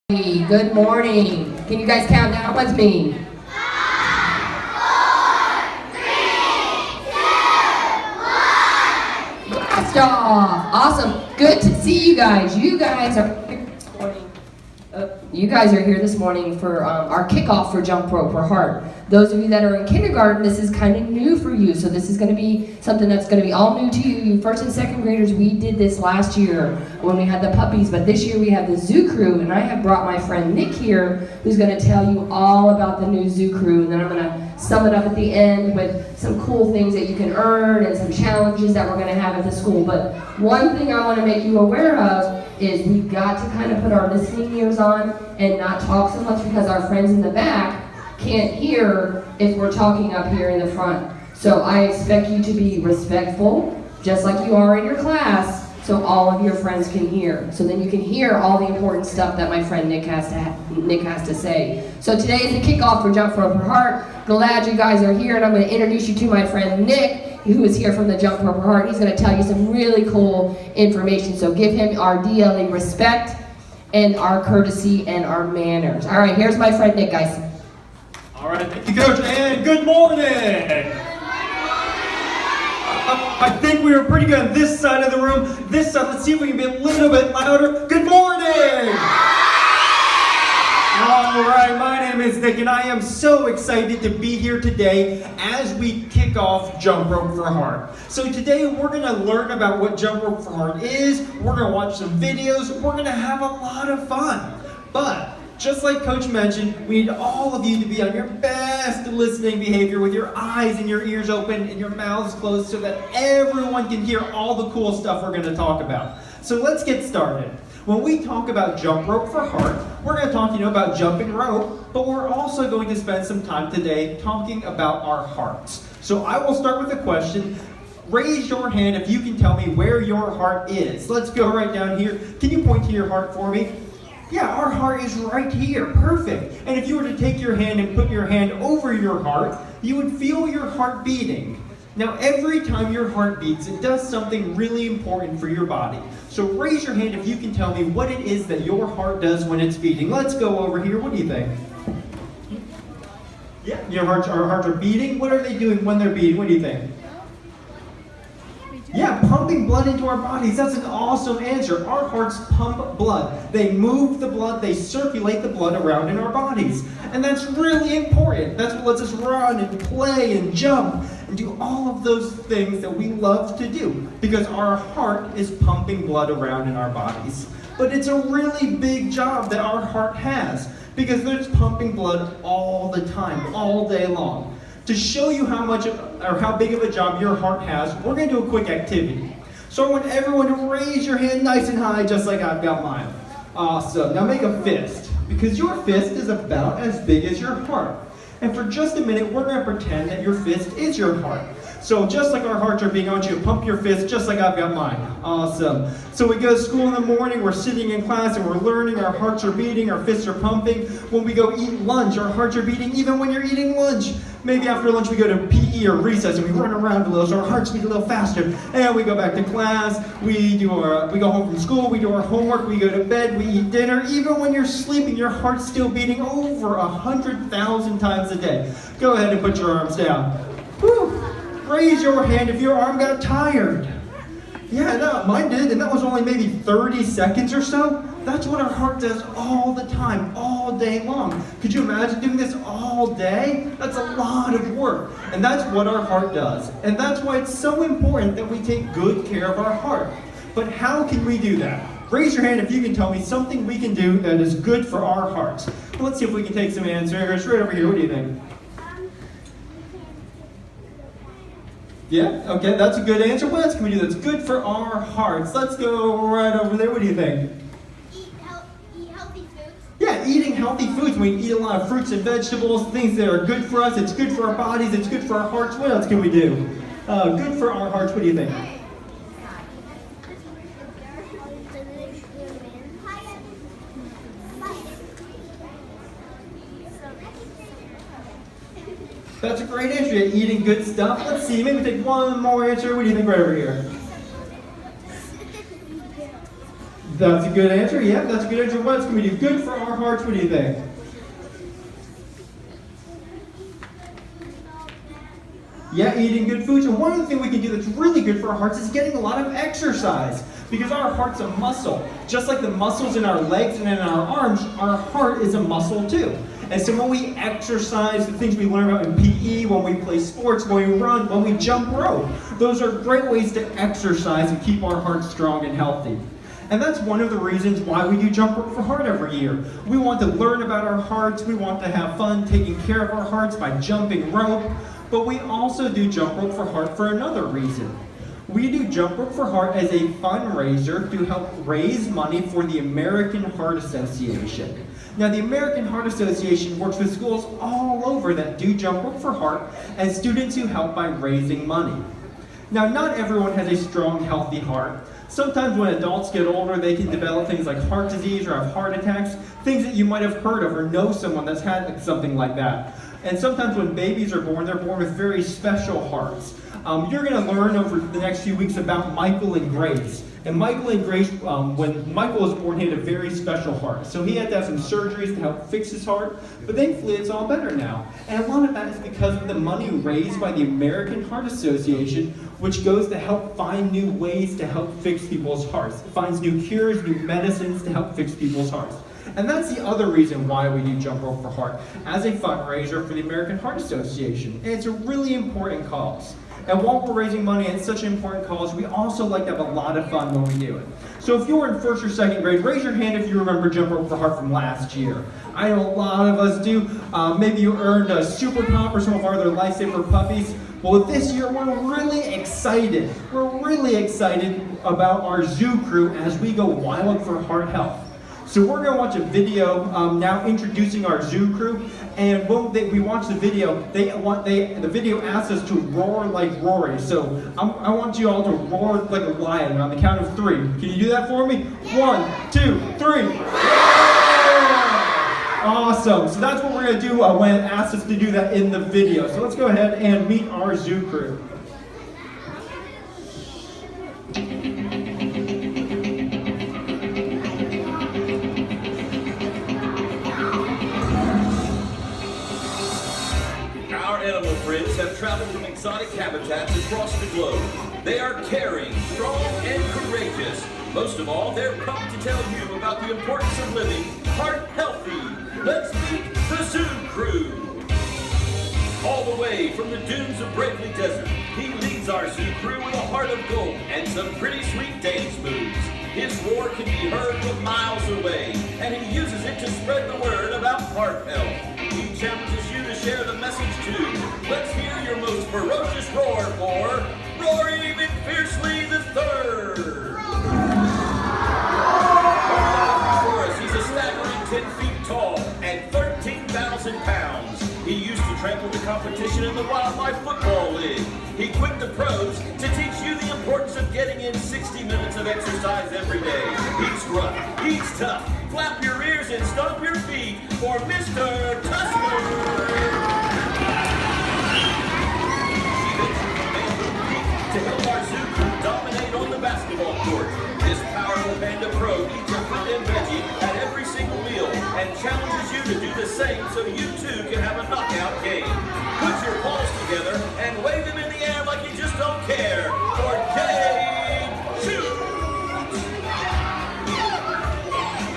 Good morning. Can you guys count down with me? 5, 4, 3, 2, 1. Blast off. Awesome. Good to see you guys. You guys are here this morning. You guys are here this morning for our kickoff for Jump Rope for Heart. Those of you that are in kindergarten, this is kind of new for you. So this is going to be something that's going to be all new to you. You first and second graders, we did this last year when we had the puppies. But this year we have the zoo crew. And I have brought my friend Nick here, who's going to tell you all about the new zoo crew. And then I'm going to sum it up at the end with some cool things that you can earn and some challenges that we're going to have at the school. But one thing I want to make you aware of is we've got to kind of put our listening ears on and not talk so much because our friends in the back can't hear if we're talking up here in the front. So I expect you to be respectful, just like you are in your class, so all of your friends can hear. So then you can hear all the important stuff that my friend Nick has to say. So today is the kickoff for Jump Rope for Heart. Glad you guys are here, and I'm going to introduce you to my friend Nick, who is here from the Jump Rope for Heart. He's going to tell you some really cool information. So give him our DLE respect and our courtesy and our manners. All right, here's my friend Nick, guys. All right, thank you, Coach, and good morning. I think we were pretty good on this side of the room. This side, let's see if we can be a little bit louder. Good morning. All right, my name is Nick, and I am so excited to be here today as we kick off Jump Rope for Heart. So today we're going to learn about what Jump Rope for Heart is. We're going to watch some videos. We're going to have a lot of fun. But just like Coach mentioned, we need all of you to be on your best listening behavior with your eyes and your ears open and your mouths closed so that everyone can hear all the cool stuff we're going to talk about. So let's get started. When we talk about Jump Rope for Heart, we're going to talk about jumping rope, but we're also going to spend some time today talking about our hearts. So I will start with a question. Raise your hand if you can tell me where your heart is. Let's go right down here. Can you point to your heart for me? Yeah, our heart is right here. Perfect. And if you were to take your hand and put your hand over your heart, you would feel your heart beating. Now, every time your heart beats, it does something really important for your body. So raise your hand if you can tell me what it is that your heart does when it's beating. Let's go over here. What do you think? Yeah, our hearts are beating. What are they doing when they're beating? What do you think? Yeah, pumping blood into our bodies. That's an awesome answer. Our hearts pump blood. They move the blood, they circulate the blood around in our bodies. And that's really important. That's what lets us run and play and jump and do all of those things that we love to do because our heart is pumping blood around in our bodies. But it's a really big job that our heart has because it's pumping blood all the time, all day long. To show you how much or how big of a job your heart has, we're going to do a quick activity. So I want everyone to raise your hand nice and high, just like I've got mine. Awesome. Now make a fist, because your fist is about as big as your heart. And for just a minute, we're going to pretend that your fist is your heart. So just like our hearts are beating, I want you to pump your fist just like I've got mine. Awesome. So we go to school in the morning, we're sitting in class and we're learning, our hearts are beating, our fists are pumping. When we go eat lunch, our hearts are beating even when you're eating lunch. Maybe after lunch we go to PE or recess and we run around a little so our hearts beat a little faster. And we go back to class, we go home from school, we do our homework, we go to bed, we eat dinner. Even when you're sleeping, your heart's still beating over 100,000 times a day. Go ahead and put your arms down. Whew. Raise your hand if your arm got tired. Yeah, no, mine did, and that was only maybe 30 seconds or so. That's what our heart does all the time, all day long. Could you imagine doing this all day? That's a lot of work, and that's what our heart does. And that's why it's so important that we take good care of our heart. But how can we do that? Raise your hand if you can tell me something we can do that is good for our hearts. Well, let's see if we can take some answers right over here. What do you think? Yeah, okay, that's a good answer. What else can we do that's good for our hearts? Let's go right over there. What do you think? Eat healthy foods. Yeah, eating healthy foods. We eat a lot of fruits and vegetables, things that are good for us. It's good for our bodies. It's good for our hearts. What else can we do? Good for our hearts. What do you think? That's a great answer. You're eating good stuff. Let's see. Maybe take one more answer. What do you think right over here? That's a good answer. Yeah, that's a good answer. What's going to be good for our hearts? What do you think? Yeah, eating good foods. And one of the things we can do that's really good for our hearts is getting a lot of exercise. Because our heart's a muscle. Just like the muscles in our legs and in our arms, our heart is a muscle too. And so when we exercise, the things we learn about in PE, when we play sports, when we run, when we jump rope, those are great ways to exercise and keep our heart strong and healthy. And that's one of the reasons why we do Jump Rope for Heart every year. We want to learn about our hearts, we want to have fun taking care of our hearts by jumping rope, but we also do Jump Rope for Heart for another reason. We do Jump Rope for Heart as a fundraiser to help raise money for the American Heart Association. Now, the American Heart Association works with schools all over that do Jump Rope for Heart and students who help by raising money. Now, not everyone has a strong, healthy heart. Sometimes when adults get older, they can develop things like heart disease or have heart attacks, things that you might have heard of or know someone that's had something like that. And sometimes when babies are born, they're born with very special hearts. You're going to learn over the next few weeks about Michael and Grace. And Michael and Grace, when Michael was born, he had a very special heart. So he had to have some surgeries to help fix his heart, but thankfully it's all better now. And a lot of that is because of the money raised by the American Heart Association, which goes to help find new ways to help fix people's hearts. It finds new cures, new medicines to help fix people's hearts. And that's the other reason why we do Jump Rope for Heart, as a fundraiser for the American Heart Association. And it's a really important cause. And while we're raising money, it's such an important cause, we also like to have a lot of fun when we do it. So if you're in first or second grade, raise your hand if you remember Jump Rope for Heart from last year. I know a lot of us do. Maybe you earned a Super Pop or some of our other Lifesaver puppies. Well, this year we're really excited. We're really excited about our zoo crew as we go wild for heart health. So we're going to watch a video now introducing our zoo crew, and when we watch the video, the video asks us to roar like Rory. So I want you all to roar like a lion on the count of 3. Can you do that for me? 1, 2, 3. Awesome. So that's what we're going to do when it asks us to do that in the video. So let's go ahead and meet our zoo crew. Animal friends have traveled from exotic habitats across the globe. They are caring, strong, and courageous. Most of all, they're pumped to tell you about the importance of living heart healthy. Let's meet the Zoo Crew. All the way from the dunes of Bravely Desert, he leads our zoo crew with a heart of gold and some pretty sweet dance moves. His roar can be heard from miles away, and he uses it to spread the word about heart health. He challenges you to share the message too. Let's hear your most ferocious roar for Rory McFiercely III. For us, he's a staggering 10 feet tall and 13,000 pounds. He used to trample the competition in the Wildlife Football League. He quit the pros to teach you the importance of getting in 60 minutes of exercise every day. He's rough, he's tough. Flap your ears and stomp your feet for Mr. Tusker. To help our zoo crew dominate on the basketball court. This powerful panda pro eats a fruit and veggie at every single meal and challenges you to do the same so you too can have a knockout game. Put your paws together and wave them in the air like you just don't care for Jade Shoot!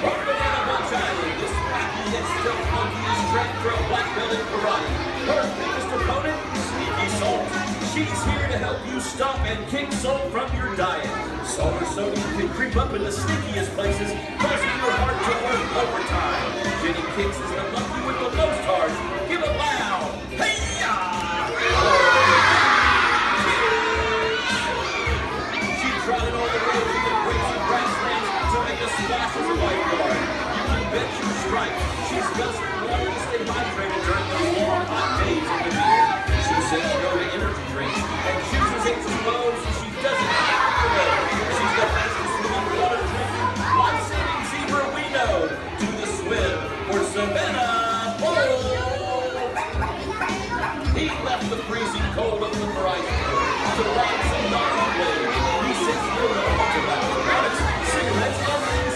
On Banana Bunch Island, this wacky and stealth monkey is trained for a black belt in karate. Her biggest opponent, Sneaky Salt. She's here to help you stop and kick salt from your diet. Salt or sodium can creep up in the stickiest places, causing your heart to work overtime. Jenny Kicks is the monkey with the most hearts. Give it loud. Hey-ya! She trotted all the way to the crazy grasslands to make a splash as a lifeguard. You can bet your stripes. She's guzzling water to stay hydrated during those long, hot days in the beach. She says no to energy drinks and chooses H2O so she doesn't have to know. She's the fastest swimming water drinking, life-saving zebra we know. Do the swim for Savannah Bull. He left the freezing cold of the horizon to ride some gnarly waves. He says no to tobacco products, cigarettes, and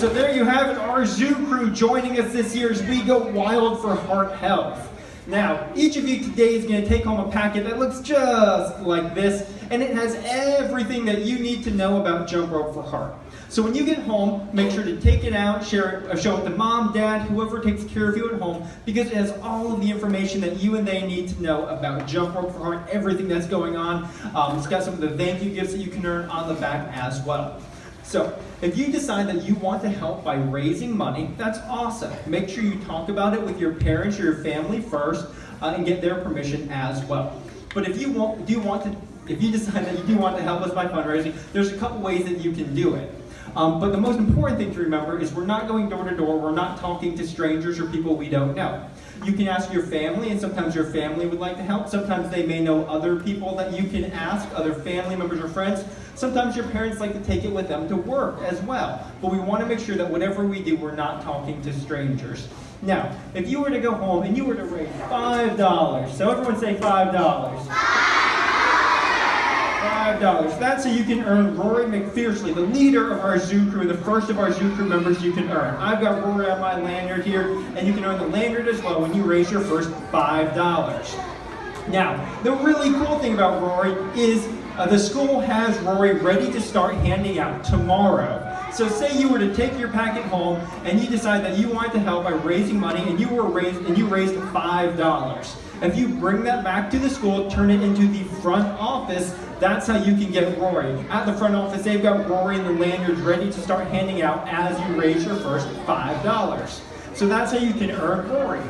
so there you have it, our zoo crew joining us this year as we go wild for heart health. Now, each of you today is going to take home a packet that looks just like this, and it has everything that you need to know about Jump Rope for Heart. So when you get home, make sure to take it out, share it, or show it to mom, dad, whoever takes care of you at home, because it has all of the information that you and they need to know about Jump Rope for Heart, everything that's going on. It's got some of the thank you gifts that you can earn on the back as well. So, if you decide that you want to help by raising money, that's awesome. Make sure you talk about it with your parents or your family first and get their permission as well. But if you decide that you do want to help us by fundraising, there's a couple ways that you can do it. But the most important thing to remember is we're not going door to door, we're not talking to strangers or people we don't know. You can ask your family, and sometimes your family would like to help. Sometimes they may know other people that you can ask, other family members or friends. Sometimes your parents like to take it with them to work as well. But we want to make sure that whatever we do, we're not talking to strangers. Now, if you were to go home and you were to raise $5, so everyone say $5. $5. That's so you can earn Rory McPhersley, the leader of our zoo crew, the first of our zoo crew members you can earn. I've got Rory on my lanyard here, and you can earn the lanyard as well when you raise your first $5. Now, the really cool thing about Rory is the school has Rory ready to start handing out tomorrow. So say you were to take your packet home and you decide that you wanted to help by raising money and you raised $5. If you bring that back to the school, turn it into the front office, that's how you can get Rory. At the front office, they've got Rory and the lanyards ready to start handing out as you raise your first $5. So that's how you can earn Rory.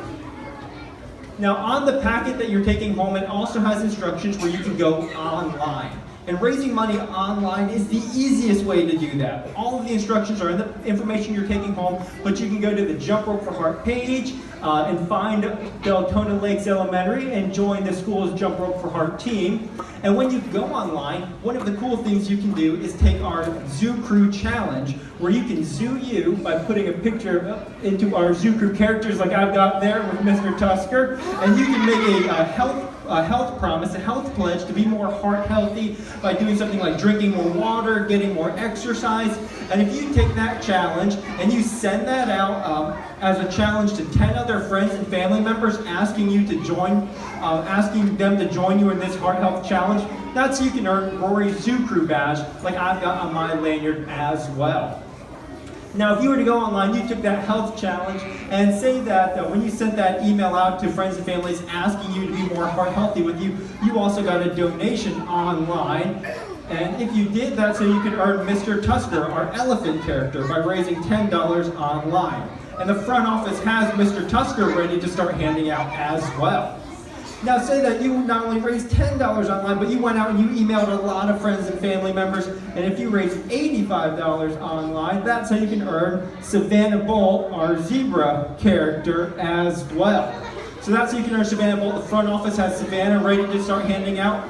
Now on the packet that you're taking home, it also has instructions where you can go online. And raising money online is the easiest way to do that. All of the instructions are in the information you're taking home, but you can go to the Jump Rope for Heart page and find Deltona Lakes Elementary and join the school's Jump Rope for Heart team. And when you go online, one of the cool things you can do is take our Zoo Crew Challenge, where you can zoo you by putting a picture into our Zoo Crew characters like I've got there with Mr. Tusker, and you can make a health promise, a health pledge to be more heart healthy by doing something like drinking more water, getting more exercise. And if you take that challenge and you send that out as a challenge to 10 other friends and family members asking you to join, asking them to join you in this heart health challenge, that's how you can earn Rory's Zoo Crew badge like I've got on my lanyard as well. Now, if you were to go online, you took that health challenge, and say that when you sent that email out to friends and families asking you to be more heart healthy with you, you also got a donation online. And if you did that, so you could earn Mr. Tusker, our elephant character, by raising $10 online. And the front office has Mr. Tusker ready to start handing out as well. Now say that you not only raised $10 online, but you went out and you emailed a lot of friends and family members, and if you raised $85 online, that's how you can earn Savannah Bolt, our zebra character, as well. So that's how you can earn Savannah Bolt. The front office has Savannah ready to start handing out.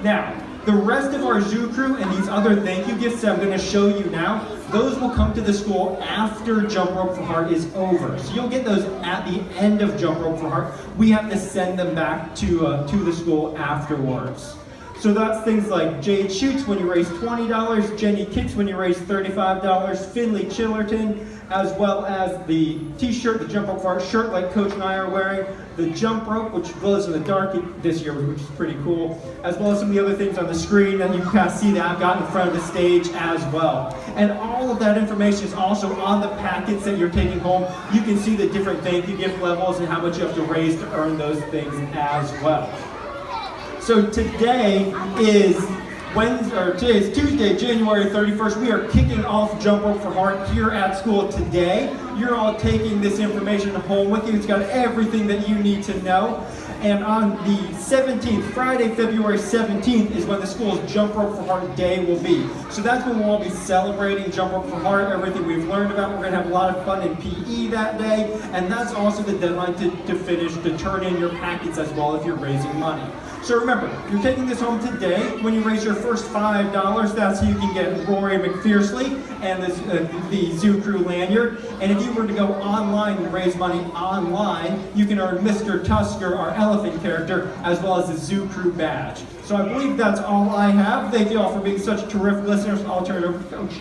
Now, the rest of our zoo crew and these other thank you gifts that I'm going to show you now, those will come to the school after Jump Rope for Heart is over. So you'll get those at the end of Jump Rope for Heart. We have to send them back to the school afterwards. So that's things like Jade Shoots when you raise $20, Jenny Kicks when you raise $35, Finley Chillerton, as well as the t-shirt, the Jump Rope for Heart shirt like Coach and I are wearing, the jump rope, which glows in the dark this year, which is pretty cool, as well as some of the other things on the screen that you can kind of see that I've got in front of the stage as well. And all of that information is also on the packets that you're taking home. You can see the different thank you gift levels and how much you have to raise to earn those things as well. So today is Tuesday, January 31st. We are kicking off Jump Rope for Heart here at school today. You're all taking this information home with you. It's got everything that you need to know. And on the 17th, Friday, February 17th, is when the school's Jump Rope for Heart Day will be. So that's when we'll all be celebrating Jump Rope for Heart, everything we've learned about. We're going to have a lot of fun in PE that day. And that's also the deadline to turn in your packets as well if you're raising money. So remember, you're taking this home today. When you raise your first $5, that's how you can get Rory McPhersley and the Zoo Crew lanyard. And if you were to go online and raise money online, you can earn Mr. Tusker, our elephant character, as well as the Zoo Crew badge. So I believe that's all I have. Thank you all for being such terrific listeners. I'll turn it over to Coach.